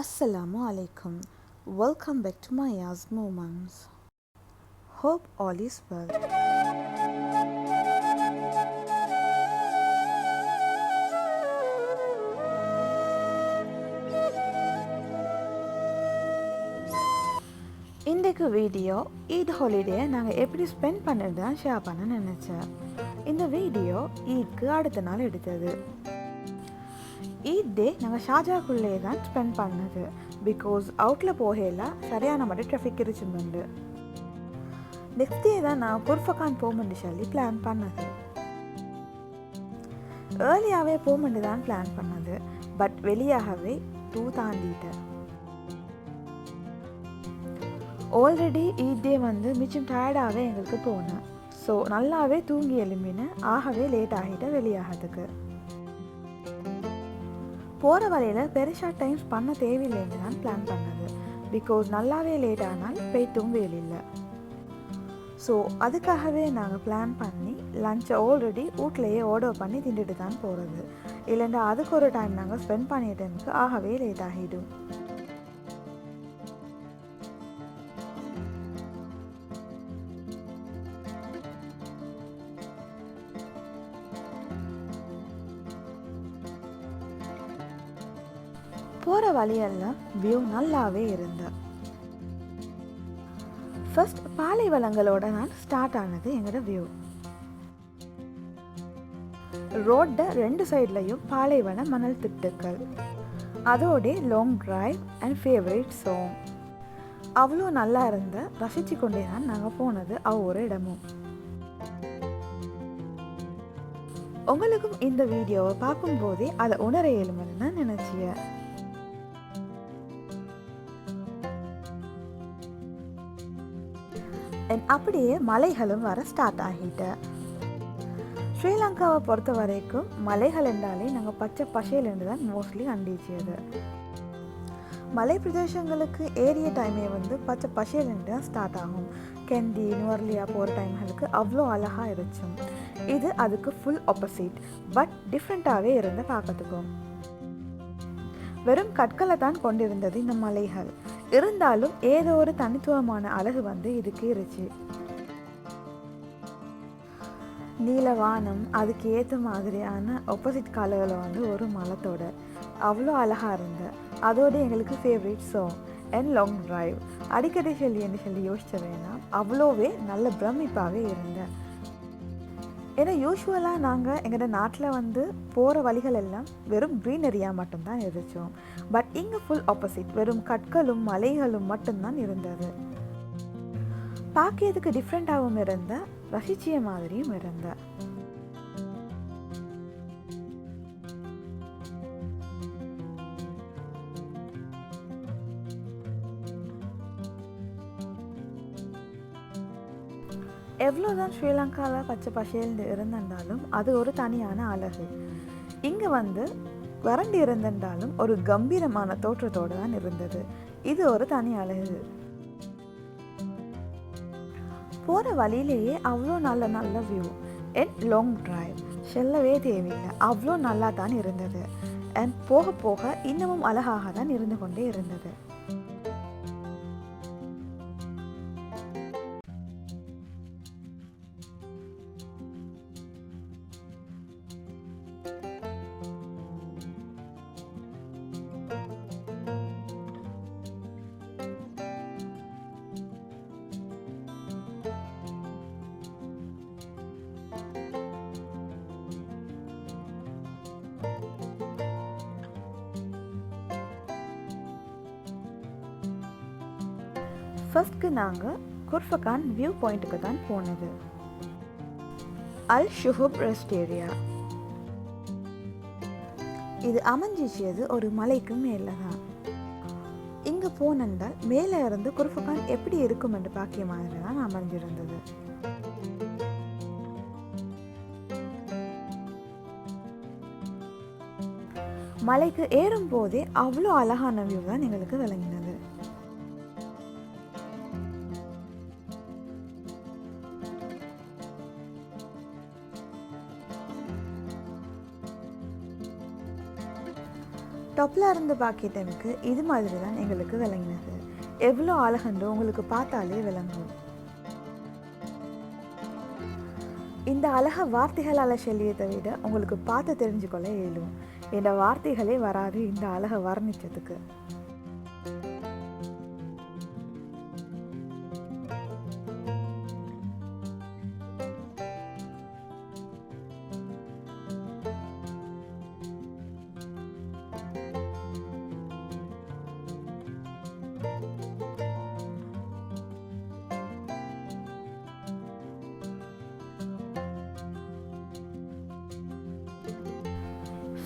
Assalamu alaikum. Welcome back to my Yas Moments. Hope all is well. இன்றைக்கு video Eid holiday நாங்கள் எப்படி spend பண்ணது தான் ஷேர் பண்ண நினச்சேன். இந்த வீடியோ ஈத்க்கு அடுத்த நாள் எடுத்தது. ஈத் டே நாங்கள் ஷாஜாக்குள்ளே தான் ஸ்பெண்ட் பண்ணது. பிகாஸ் அவுட்டில் போகல சரியான மட்டும் ட்ராஃபிக் இருந்துச்சு. நெக்ஸ்ட் டே தான் நான் புர்ஃபகான் போமெண்டு சொல்லி பிளான் பண்ணது. ஏர்லியாகவே போமெண்டு தான் பிளான் பண்ணது. பட் வெளியாகவே 2 தாண்டிட்டேன். ஆல்ரெடி ஈத் டே மிச்சம் டயர்டாகவே எங்களுக்கு போனேன். ஸோ நல்லாவே தூங்கி எழும்பினேன். ஆகவே லேட் ஆகிட்டேன் வெளியாகிறதுக்கு. போகிற வழியில் பெருசாக டைம்ஸ் பண்ண தேவையில்லைன்னு தான் பிளான் பண்ணது. பிகாஸ் நல்லாவே லேட் ஆனால் போய்ட்டும் வேலையில்லை. ஸோ அதுக்காகவே நாங்கள் பிளான் பண்ணி லஞ்சை ஆல்ரெடி வீட்லேயே ஆர்டர் பண்ணி திண்டுட்டு தான் போகிறது. இல்லைன்னா அதுக்கு ஒரு டைம் நாங்கள் ஸ்பெண்ட் பண்ணிட்டேனுக்கு ஆகவே லேட் ஆகிடும். போகிற வழியெல்லாம் வியூ நல்லாவே இருந்தது. ஃபர்ஸ்ட் பாலைவனங்களோட நான் ஸ்டார்ட் ஆனது எங்களோட வியூ. ரோட 2 சைட்லையும் பாலைவன மணல் திட்டுக்கள். அதோட long drive and favourite song. அவ்வளோ நல்லா இருந்த ரசித்து கொண்டே தான் நாங்கள் போனது ஒவ்வொரு இடமும். உங்களுக்கும் இந்த வீடியோவை பார்க்கும்போதே அதை உணர இயலுமென்னு நான் நினச்சியேன். அப்படியே மலைகளும் வர ஸ்டார்ட் ஆகிட்ட. ஸ்ரீலங்காவை பொறுத்த வரைக்கும் மலைகள் என்றாலே நாங்கள் பச்சை பசையிலேருந்து தான் மோஸ்ட்லி கண்டிச்சது. மலை பிரதேசங்களுக்கு ஏரிய டைமே பச்சை பசையிலேருந்து தான் ஸ்டார்ட் ஆகும். கெண்டி நுவர்லியா போகிற டைம்களுக்கு அவ்வளோ அழகாக இருந்துச்சு. இது அதுக்கு ஃபுல் ஆப்போசிட். பட் டிஃப்ரெண்ட்டாகவே இருந்த பார்க்கறதுக்கும். வெறும் கற்களை தான் கொண்டிருந்தது இந்த மலைகள். இருந்தாலும் ஏதோ ஒரு தனித்துவமான அழகு இதுக்கு இருந்துச்சு. நீலவானம் அதுக்கு ஏற்ற மாதிரியான ஆப்போசிட் கலரில் ஒரு மலத்தோட அவ்வளோ அழகாக இருந்த. அதோடு எங்களுக்கு favourite song and long drive. அடிக்கடி சொல்லி யோசிச்ச வேணாம், அவ்வளோவே நல்ல பிரமிப்பாகவே இருந்தேன். ஏன்னா யூஸ்வலாக நாங்கள் எங்களோட நாட்டில் போகிற வழிகள் எல்லாம் வெறும் க்ரீனரியாக மட்டும்தான் இருந்துச்சோம். பட் இங்கே ஃபுல் ஆப்போசிட். வெறும் கற்களும் மலைகளும் மட்டும்தான் இருந்தது. பார்க்கிறதுக்கு டிஃப்ரெண்ட்டாகவும் இருந்த, ரசிச்சிய மாதிரியும் இருந்த. எவ்வளோதான் ஸ்ரீலங்காவில் பச்சை பசேல்னு இருந்திருந்தாலும் அது ஒரு தனியான அழகு. இங்கே வறண்டு இருந்திருந்தாலும் ஒரு கம்பீரமான தோற்றத்தோடு தான் இருந்தது. இது ஒரு தனி அழகு. போகிற வழியிலேயே அவ்வளோ நல்ல வியூ அண்ட் லாங் டிரைவ் செல்லவே தேவையில்லை. அவ்வளோ நல்லா தான் இருந்தது. அண்ட் போக போக இன்னமும் அழகாக தான் இருந்து கொண்டே இருந்தது. ஃபர்ஸ்ட்க்கு நாங்கள் குர்ஃபகான் வியூ பாயிண்ட்டுக்கு தான் போனது. அல் ஷுஹூப் ரெஸ்ட் ஏரியா. இது அமைஞ்சிச்சது ஒரு மலைக்கு மேலே தான். இங்கே போனதால் மேலே இருந்து குர்ஃபகான் எப்படி இருக்கும் என்று பார்க்கிய மாதிரி தான் அமைஞ்சிருந்தது. மலைக்கு ஏறும் போதே அவ்வளோ அழகான வியூ தான் எங்களுக்கு விளங்கினது. டாப்பில் இருந்து பார்க்கிய டைமுக்கு இது மாதிரி தான் எங்களுக்கு விளங்கினது. எவ்வளோ அழகன்றோ உங்களுக்கு பார்த்தாலே விளங்கும். இந்த அழகை வார்த்தைகளால் சொல்லியதை விட உங்களுக்கு பார்த்து தெரிஞ்சுக்கொள்ள இயலும். இந்த வார்த்தைகளே வராது இந்த அழகை வர்ணிச்சதுக்கு.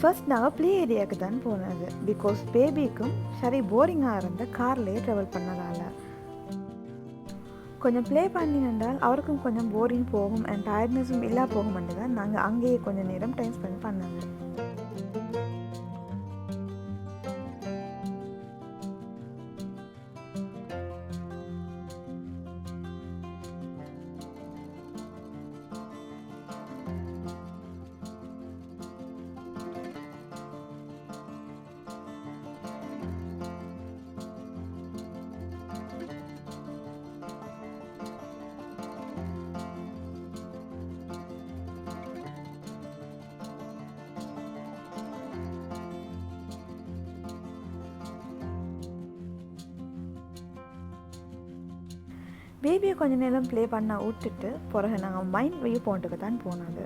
ஃபர்ஸ்ட் நாங்கள் ப்ளே ஏரியாவுக்கு தான் போனது. பிகாஸ் பேபிக்கும் சரி போரிங்காக இருந்த கார்லேயே ட்ராவல் பண்ணதால் கொஞ்சம் ப்ளே பண்ணினால் அவருக்கும் கொஞ்சம் போரிங் போகும் அண்ட் டயர்ட்னஸும் இல்லா போகும்னு தான் நாங்கள் அங்கேயே கொஞ்சம் நேரம் டைம் ஸ்பெண்ட் பண்ணது. பேபியை கொஞ்ச நேரம் ப்ளே பண்ண விட்டுட்டு பிறகு நாங்கள் மைண்ட் வியூ பாயிண்ட்டுக்கு தான் போனது.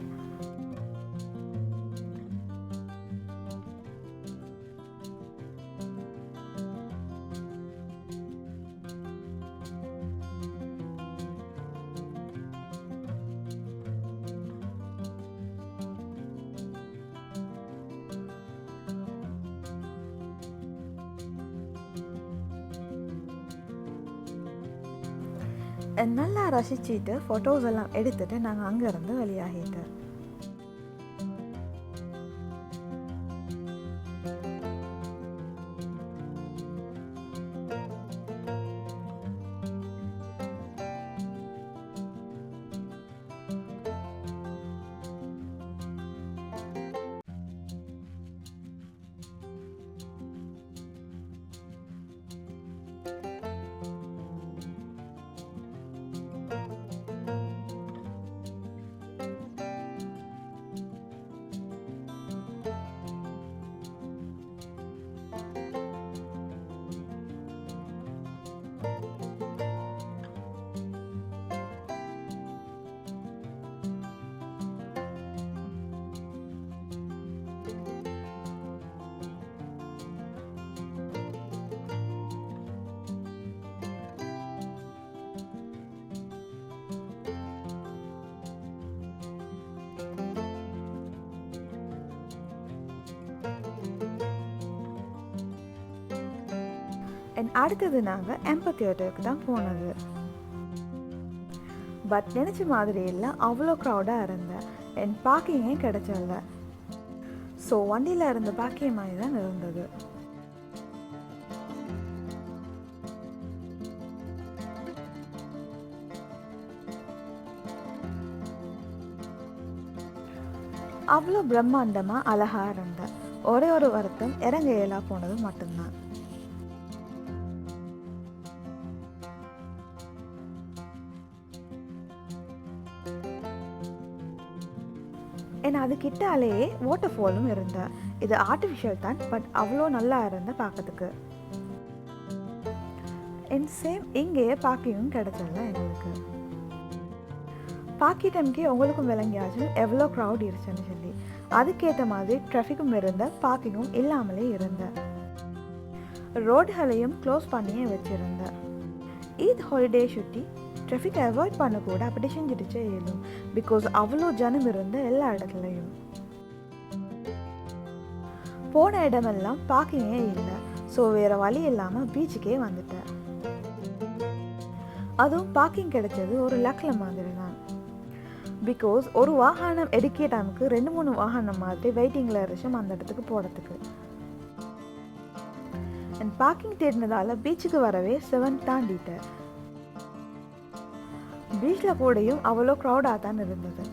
நல்லா ரசிச்சுட்டு ஃபோட்டோஸ் எல்லாம் எடுத்துட்டு நாங்கள் அங்கேருந்து வெளியாகிட்டு அடுத்தது நாங்கள் எம்பர் தியேட்டருக்கு தான் போனது. பட் நினச்ச மாதிரி இல்லை, அவ்வளோ க்ரௌடாக இருந்தேன். என் பார்க்கிங்கே கிடைச்சல. ஸோ வண்டியில் இருந்த பார்க்கிங் மாதிரி தான் இருந்தது. அவ்வளோ பிரம்மாண்டமாக அழகாக இருந்தேன். ஒரே ஒரு வருத்தம் இறங்க இயலா போனது மட்டும்தான். ஏன்னா அது கிட்டாலேயே வாட்டர் ஃபாலும் இருந்தேன். இது ஆர்டிஃபிஷியல் தான், பட் அவ்வளோ நல்லா இருந்தேன் பார்க்கறதுக்கு. என் சேம் இங்கேயே பார்க்கிங்கும் கிடைச்சல எங்களுக்கு. பார்க்கி டைம்க்கே உங்களுக்கும் விளங்கியாச்சு எவ்வளோ க்ரௌட் இருந்துச்சுன்னு சொல்லி. அதுக்கேற்ற மாதிரி டிராஃபிக்கும் இருந்த, பார்க்கிங்கும் இல்லாமலே இருந்தேன். ரோடுகளையும் க்ளோஸ் பண்ணியே வச்சுருந்தேன். ஈத் ஹாலிடே சுட்டி ட்ராஃபிக் அவாய்ட் பண்ணக்கூட அப்படி செஞ்சுடுச்சே இயலும். பிகாஸ் அவ்வளோ ஜனம் இருந்த எல்லா இடத்துலையும். போன இடமெல்லாம் பார்க்கிங்கே இல்லை. ஸோ வேறு வழி இல்லாமல் பீச்சுக்கே வந்துட்டேன். அதுவும் பார்க்கிங் கிடைச்சது ஒரு லக்கில் மாதிரி தான். பிகாஸ் ஒரு வாகனம் எடுக்கிற டைமுக்கு 2-3 வாகனம் மாதிரி வெயிட்டிங்கில் இருந்துச்சு அந்த இடத்துக்கு போகிறதுக்கு. அண்ட் பார்க்கிங் தேடினதால் பீச்சுக்கு வரவே 7 தாண்டிட்டேன். பீச்சில் கூடயும் அவ்வளோ க்ரௌடாக தான் இருந்தது.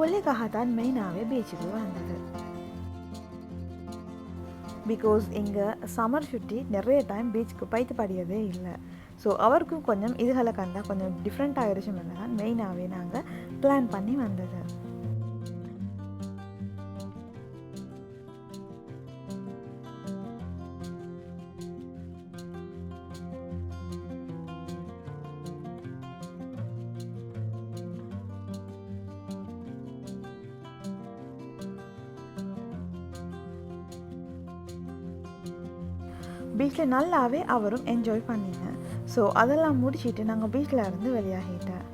புள்ளைக்காக தான் மெயினாகவே பீச்சுக்கு வந்தது. பிகாஸ் இங்கே சம்மர் சுட்டி நிறைய டைம் பீச்சுக்கு போய்த்து படியதே இல்லை. ஸோ அவருக்கும் கொஞ்சம் இதுகளை கண்டால் கொஞ்சம் டிஃப்ரெண்ட் ஆகிடுச்சுன்னு தான் மெயினாகவே நாங்கள் பிளான் பண்ணி வந்தது. பீச்சில் நல்லாவே அவரும் என்ஜாய் பண்ணிங்க. ஸோ அதெல்லாம் முடிச்சுட்டு நாங்கள் பீச்சில் இருந்து வெளியாகிட்டேன்.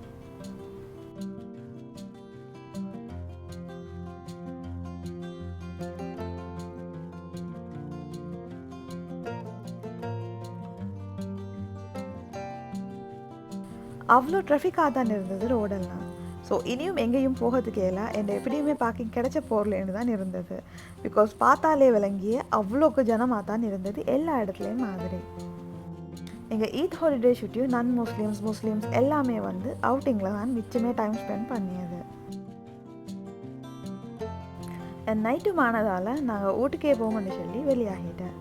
அவ்வளோ ட்ராஃபிக்காக தான் இருந்தது ரோடெல்லாம். ஸோ இனியும் எங்கேயும் போகிறதுக்கு எல்லாம் என்ன எப்படியுமே பார்க்கிங் கிடைச்ச போர்லேன்னு தான் இருந்தது. பிகாஸ் பார்த்தாலே விளங்கிய அவ்வளோக்கு ஜனமாக தான் இருந்தது எல்லா இடத்துலையும் மாதிரி. எங்கள் ஈத் ஹாலிடே ஷூட்டையும் முஸ்லீம்ஸ் எல்லாமே வந்து அவுட்டிங்கில் தான் மிச்சமே டைம் ஸ்பெண்ட் பண்ணியது. நைட்டும் ஆனதால் நாங்கள் வீட்டுக்கே போகணும்னு சொல்லி வெளியாகிட்டேன்.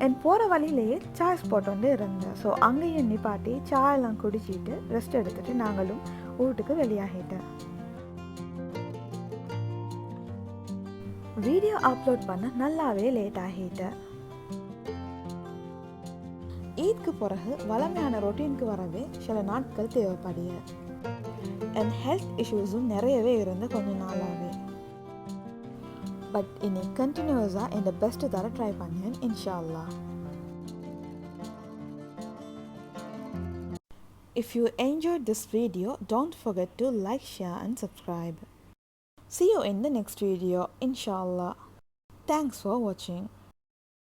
என் போகிற வழியிலேயே சாய் ஸ்பாட் வந்து இருந்தேன். ஸோ அங்கேயும் நிப்பாட்டி சாயெல்லாம் குடிச்சிட்டு ரெஸ்ட் எடுத்துகிட்டு நாங்களும் வீட்டுக்கு வெளியாகிட்டேன். வீடியோ அப்லோட் பண்ண நல்லாவே லேட் ஆகிட்டேன். ஈத்க்கு பிறகு வளமையான ரொட்டீனுக்கு வரவே சில நாட்கள் தேவைப்படிய. என் ஹெல்த் இஷ்யூஸும் நிறையவே இருந்த கொஞ்ச நாளாகவே. பட் இனி கண்டினியூஸாக இந்த பெஸ்ட்டு தர ட்ரை பண்ணேன் இன்ஷா அல்லாஹ். If you enjoyed this video, don't forget to like, share and subscribe. See you in the next video, inshallah. Thanks for watching.